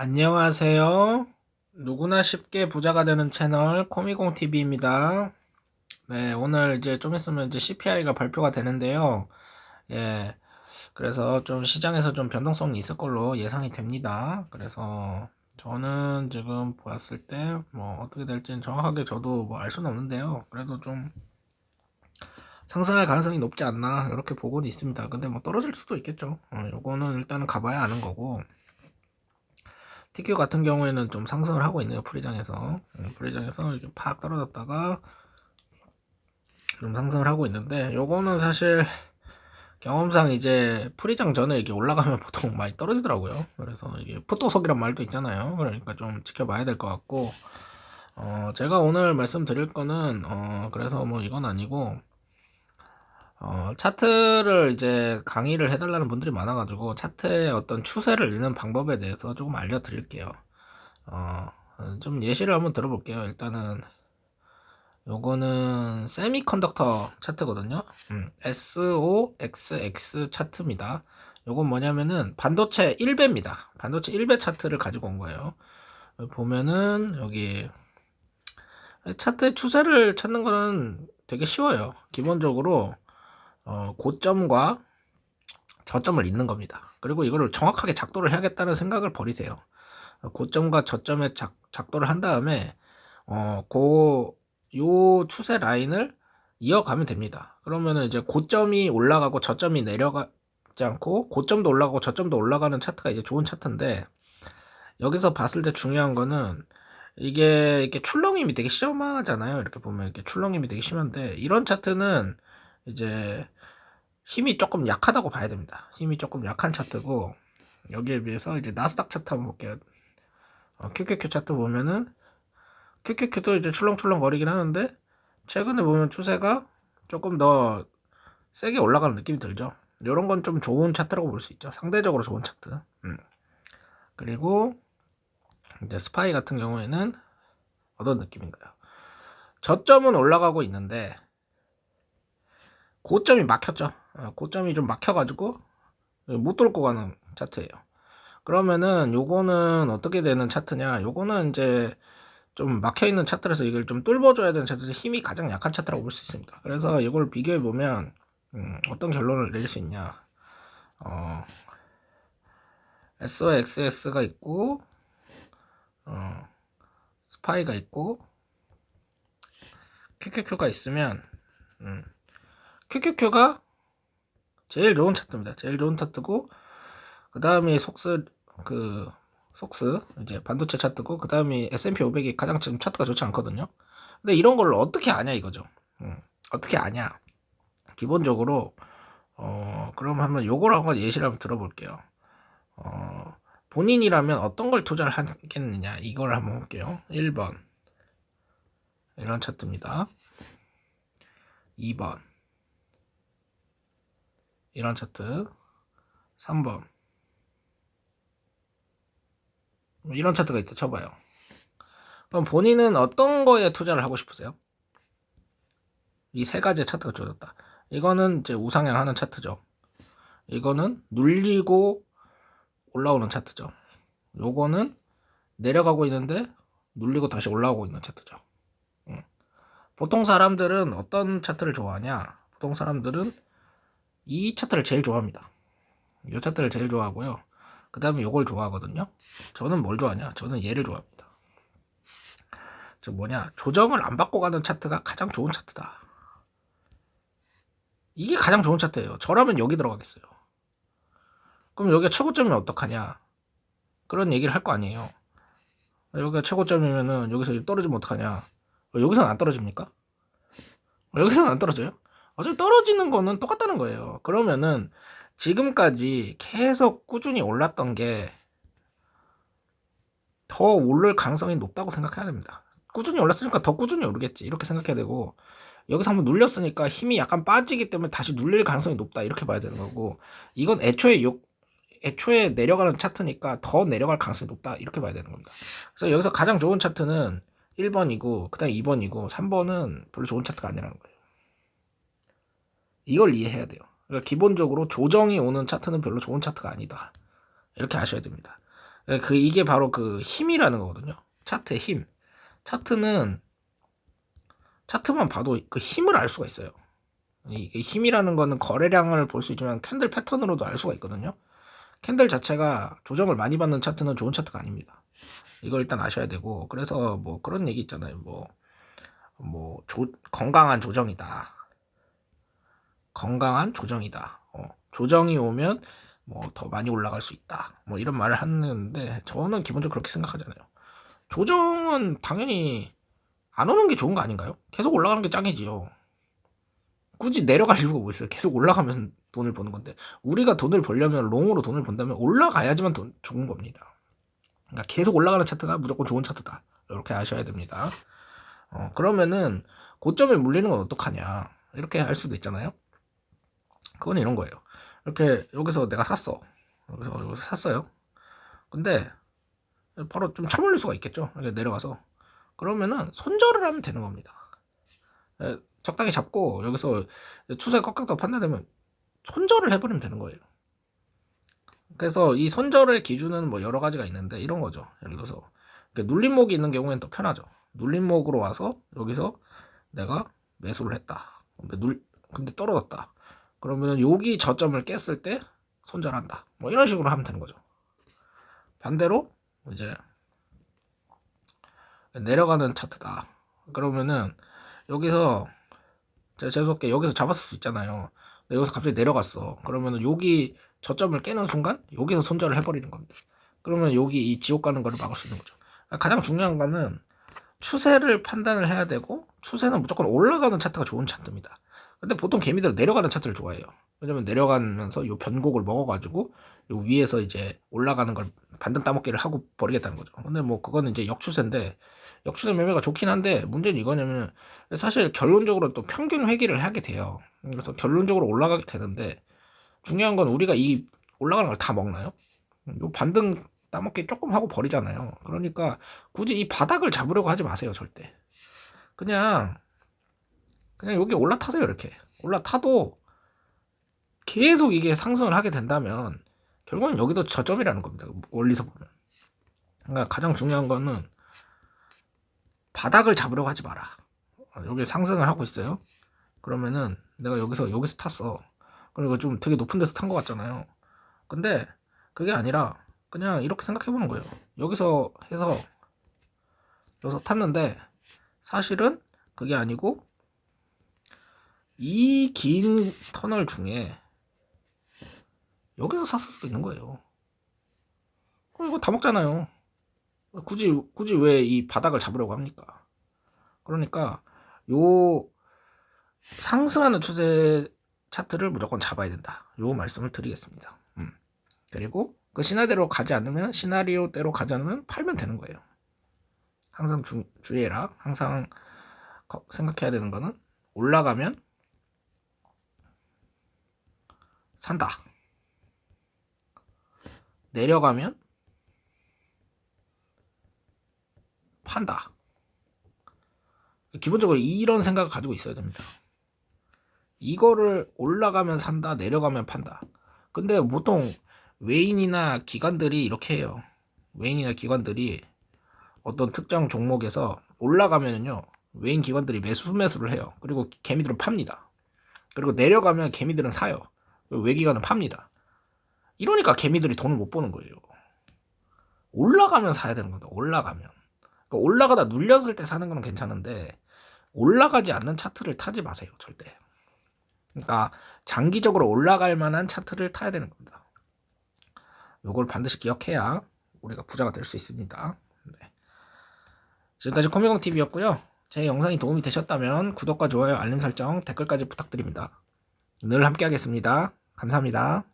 안녕하세요. 누구나 쉽게 부자가 되는 채널 코미공TV입니다. 네, 오늘 이제 좀 있으면 이제 CPI가 발표가 되는데요. 예, 그래서 좀 시장에서 좀 변동성이 있을 걸로 예상이 됩니다. 그래서 저는 지금 보았을 때 뭐 어떻게 될지는 정확하게 저도 뭐 알 수는 없는데요. 그래도 좀 상승할 가능성이 높지 않나 이렇게 보고는 있습니다. 근데 뭐 떨어질 수도 있겠죠. 요거는 일단은 가봐야 아는 거고. TQ 같은 경우에는 좀 상승을 하고 있네요. 프리장에서 이렇게 팍 떨어졌다가 좀 상승을 하고 있는데, 요거는 사실 경험상 이제 프리장 전에 이렇게 올라가면 보통 많이 떨어지더라고요. 그래서 이게 푸토석이란 말도 있잖아요. 그러니까 좀 지켜봐야 될 것 같고, 제가 오늘 말씀드릴 거는 그래서 뭐 이건 아니고, 차트를 이제 강의를 해달라는 분들이 많아가지고 차트의 어떤 추세를 읽는 방법에 대해서 조금 알려드릴게요. 좀 예시를 한번 들어볼게요. 일단은 요거는 세미컨덕터 차트거든요. SOXX 차트입니다. 요건 뭐냐면은 반도체 1배입니다. 반도체 1배 차트를 가지고 온 거예요. 보면은 여기 차트의 추세를 찾는 거는 되게 쉬워요. 기본적으로 고점과 저점을 잇는 겁니다. 그리고 이거를 정확하게 작도를 해야겠다는 생각을 버리세요. 고점과 저점에 작도를 한 다음에 요 추세 라인을 이어가면 됩니다. 그러면은 이제 고점이 올라가고 저점이 내려가지 않고 고점도 올라가고 저점도 올라가는 차트가 이제 좋은 차트인데, 여기서 봤을 때 중요한 거는 이게 이렇게 출렁임이 되게 심하잖아요. 이렇게 보면 이렇게 출렁임이 되게 심한데, 이런 차트는 이제 힘이 조금 약하다고 봐야 됩니다. 힘이 조금 약한 차트고, 여기에 비해서 이제 나스닥 차트 한번 볼게요. QQQ 차트 보면은 QQQ도 이제 출렁출렁 거리긴 하는데, 최근에 보면 추세가 조금 더 세게 올라가는 느낌이 들죠. 이런 건 좀 좋은 차트라고 볼 수 있죠. 상대적으로 좋은 차트. 그리고 이제 스파이 같은 경우에는 어떤 느낌인가요? 저점은 올라가고 있는데 고점이 막혔죠. 고점이 좀 막혀가지고 못 뚫고 가는 차트예요. 그러면은 요거는 어떻게 되는 차트냐? 요거는 이제 좀 막혀있는 차트라서 이걸 좀 뚫어줘야 되는 차트에서 힘이 가장 약한 차트라고 볼 수 있습니다. 그래서 이걸 비교해보면 어떤 결론을 내릴 수 있냐. SOXS가 있고 스파이가 있고 QQQ가 있으면 QQQ가 제일 좋은 차트입니다. 제일 좋은 차트고, 그 다음이 속스 이제 반도체 차트고, 그 다음이 S&P 500이 가장 지금 차트가 좋지 않거든요. 근데 이런 걸 어떻게 아냐 이거죠. 어떻게 아냐? 기본적으로 그럼 한번 요걸 한번 예시를 한번 들어볼게요. 본인이라면 어떤 걸 투자를 하겠느냐, 이걸 한번 볼게요. 1번 이런 차트입니다. 2번 이런 차트, 3번 이런 차트가 있다 쳐봐요. 그럼 본인은 어떤 거에 투자를 하고 싶으세요? 이 세 가지의 차트가 주어졌다. 이거는 이제 우상향 하는 차트죠. 이거는 눌리고 올라오는 차트죠. 요거는 내려가고 있는데 눌리고 다시 올라오고 있는 차트죠. 보통 사람들은 어떤 차트를 좋아하냐? 보통 사람들은 이 차트를 제일 좋아합니다. 이 차트를 제일 좋아하고요. 그 다음에 요걸 좋아하거든요. 저는 뭘 좋아하냐? 저는 얘를 좋아합니다. 즉 뭐냐? 조정을 안 받고 가는 차트가 가장 좋은 차트다. 이게 가장 좋은 차트예요. 저라면 여기 들어가겠어요. 그럼 여기가 최고점이면 어떡하냐? 그런 얘기를 할 거 아니에요. 여기가 최고점이면은 여기서 떨어지면 어떡하냐? 여기서는 안 떨어집니까? 여기서는 안 떨어져요? 어차피 떨어지는 거는 똑같다는 거예요. 그러면은 지금까지 계속 꾸준히 올랐던 게 더 오를 가능성이 높다고 생각해야 됩니다. 꾸준히 올랐으니까 더 꾸준히 오르겠지, 이렇게 생각해야 되고, 여기서 한번 눌렸으니까 힘이 약간 빠지기 때문에 다시 눌릴 가능성이 높다, 이렇게 봐야 되는 거고, 이건 애초에 내려가는 차트니까 더 내려갈 가능성이 높다, 이렇게 봐야 되는 겁니다. 그래서 여기서 가장 좋은 차트는 1번이고 그 다음에 2번이고 3번은 별로 좋은 차트가 아니라는 거예요. 이걸 이해해야 돼요. 그러니까 기본적으로 조정이 오는 차트는 별로 좋은 차트가 아니다, 이렇게 아셔야 됩니다. 이게 바로 그 힘이라는 거거든요. 차트의 힘. 차트만 봐도 그 힘을 알 수가 있어요. 이게 힘이라는 거는 거래량을 볼 수 있지만 캔들 패턴으로도 알 수가 있거든요. 캔들 자체가 조정을 많이 받는 차트는 좋은 차트가 아닙니다. 이걸 일단 아셔야 되고, 그래서 뭐 그런 얘기 있잖아요. 건강한 조정이다. 건강한 조정이다. 조정이 오면 뭐 더 많이 올라갈 수 있다. 뭐 이런 말을 하는데 저는 기본적으로 그렇게 생각하잖아요. 조정은 당연히 안 오는 게 좋은 거 아닌가요? 계속 올라가는 게 짱이지요. 굳이 내려갈 이유가 뭐 있어요? 계속 올라가면 돈을 버는 건데, 우리가 돈을 벌려면 롱으로 돈을 번다면 올라가야지만 좋은 겁니다. 그러니까 계속 올라가는 차트가 무조건 좋은 차트다. 이렇게 아셔야 됩니다. 그러면은 고점에 물리는 건 어떡하냐, 이렇게 할 수도 있잖아요. 그건 이런 거예요. 이렇게 여기서 내가 샀어. 여기서 샀어요. 근데 바로 좀 쳐물릴 수가 있겠죠. 이렇게 내려가서. 그러면은 손절을 하면 되는 겁니다. 적당히 잡고 여기서 추세 꺾였다고 판단되면 손절을 해버리면 되는 거예요. 그래서 이 손절의 기준은 뭐 여러 가지가 있는데 이런 거죠. 예를 들어서 눌림목이 있는 경우에는 또 편하죠. 눌림목으로 와서 여기서 내가 매수를 했다. 근데 떨어졌다. 그러면 여기 저점을 깼을 때 손절한다. 뭐 이런 식으로 하면 되는 거죠. 반대로 이제 내려가는 차트다. 그러면은 여기서 재수없게 여기서 잡았을 수 있잖아요. 여기서 갑자기 내려갔어. 그러면은 여기 저점을 깨는 순간 여기서 손절을 해버리는 겁니다. 그러면 여기 이 지옥 가는 거를 막을 수 있는 거죠. 가장 중요한 거는 추세를 판단을 해야 되고, 추세는 무조건 올라가는 차트가 좋은 차트입니다. 근데 보통 개미들은 내려가는 차트를 좋아해요. 왜냐면 내려가면서 요 변곡을 먹어가지고 요 위에서 이제 올라가는 걸 반등 따먹기를 하고 버리겠다는 거죠. 근데 뭐 그거는 이제 역추세인데, 역추세 매매가 좋긴 한데 문제는 이거냐면 사실 결론적으로 또 평균 회귀를 하게 돼요. 그래서 결론적으로 올라가게 되는데, 중요한 건 우리가 이 올라가는 걸 다 먹나요? 요 반등 따먹기 조금 하고 버리잖아요. 그러니까 굳이 이 바닥을 잡으려고 하지 마세요. 절대. 그냥 여기 올라타세요. 이렇게 올라타도 계속 이게 상승을 하게 된다면 결국은 여기도 저점이라는 겁니다. 원리서 보면. 그러니까 가장 중요한 거는 바닥을 잡으려고 하지 마라. 여기 상승을 하고 있어요. 그러면은 내가 여기서 탔어. 그리고 좀 되게 높은 데서 탄 것 같잖아요. 근데 그게 아니라 그냥 이렇게 생각해 보는 거예요. 여기서 해서 여기서 탔는데 사실은 그게 아니고 이 긴 터널 중에 여기서 샀을 수도 있는 거예요. 그럼 이거 다 먹잖아요. 굳이 왜 이 바닥을 잡으려고 합니까? 그러니까 요 상승하는 추세 차트를 무조건 잡아야 된다. 요 말씀을 드리겠습니다. 그리고 그 시나리오대로 가지 않으면 팔면 되는 거예요. 항상 주의해라. 항상 생각해야 되는 거는 올라가면 산다. 내려가면 판다. 기본적으로 이런 생각을 가지고 있어야 됩니다. 이거를 올라가면 산다, 내려가면 판다. 근데 보통 외인이나 기관들이 이렇게 해요. 외인이나 기관들이 어떤 특정 종목에서 올라가면은요, 외인 기관들이 매수를 해요. 그리고 개미들은 팝니다. 그리고 내려가면 개미들은 사요. 그리고 외기관은 팝니다. 이러니까 개미들이 돈을 못 버는 거예요. 올라가면 사야 되는 겁니다. 올라가면. 그러니까 올라가다 눌렸을 때 사는 건 괜찮은데 올라가지 않는 차트를 타지 마세요. 절대. 그러니까 장기적으로 올라갈 만한 차트를 타야 되는 겁니다. 요걸 반드시 기억해야 우리가 부자가 될 수 있습니다. 네. 지금까지 코미공TV였고요. 제 영상이 도움이 되셨다면 구독과 좋아요, 알림 설정, 댓글까지 부탁드립니다. 늘 함께 하겠습니다. 감사합니다.